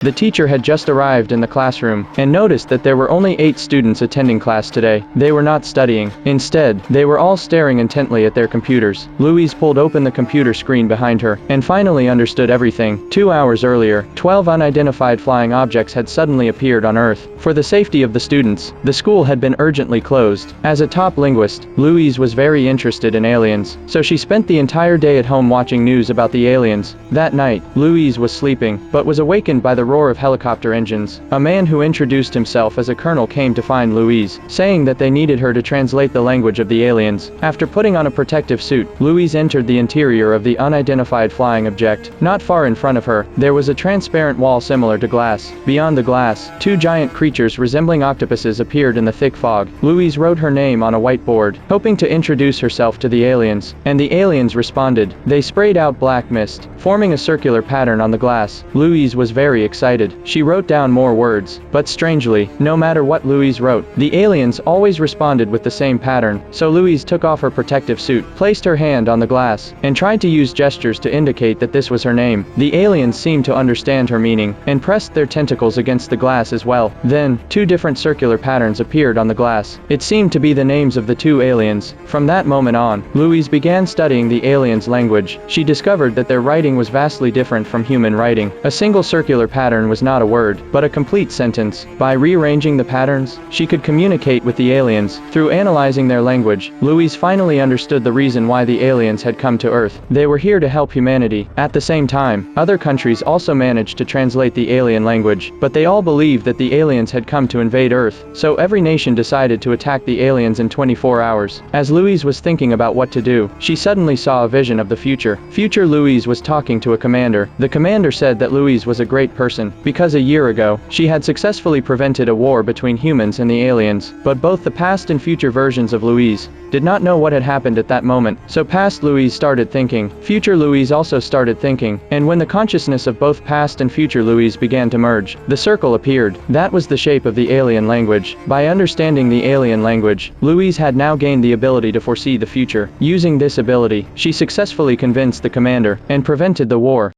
The teacher had just arrived in the classroom and noticed that there were only 8 students attending class today. They were not studying. Instead, they were all staring intently at their computers. Louise pulled open the computer screen behind her and finally understood everything. 2 hours earlier, 12 unidentified flying objects had suddenly appeared on Earth. For the safety of the students, the school had been urgently closed. As a top linguist, Louise was very interested in aliens, so she spent the entire day at home watching news about the aliens. That night, Louise was sleeping, but was awakened by the roar of helicopter engines. A man who introduced himself as a colonel came to find Louise, saying that they needed her to translate the language of the aliens. After putting on a protective suit, Louise entered the interior of the unidentified flying object. Not far in front of her, there was a transparent wall similar to glass. Beyond the glass, 2 giant creatures resembling octopuses appeared in the thick fog. Louise wrote her name on a whiteboard, hoping to introduce herself to the aliens, and the aliens responded. They sprayed out black mist, forming a circular pattern on the glass. Louise was very excited. She wrote down more words, but strangely, no matter what Louise wrote, the aliens always responded with the same pattern. So Louise took off her protective suit, placed her hand on the glass, and tried to use gestures to indicate that this was her name. The aliens seemed to understand her meaning, and pressed their tentacles against the glass as well. Then, 2 different circular patterns appeared on the glass. It seemed to be the names of the 2 aliens. From that moment on, Louise began studying the aliens' language. She discovered that their writing was vastly different from human writing. A single circular pattern was not a word, but a complete sentence. By rearranging the patterns, she could communicate with the aliens. Through analyzing their language, Louise finally understood the reason why the aliens had come to Earth. They were here to help humanity. At the same time, other countries also managed to translate the alien language, but they all believed that the aliens had come to invade Earth, so every nation decided to attack the aliens in 24 hours. As Louise was thinking about what to do, she suddenly saw a vision of the future. Future Louise was talking to a commander. The commander said that Louise was a great person, because a year ago, she had successfully prevented a war between humans and the aliens. But both the past and future versions of Louise did not know what had happened at that moment. So past Louise started thinking, future Louise also started thinking, and when the consciousness of both past and future Louise began to merge, the circle appeared. That was the shape of the alien language. By understanding the alien language, Louise had now gained the ability to foresee the future. Using this ability, she successfully convinced the commander and prevented the war.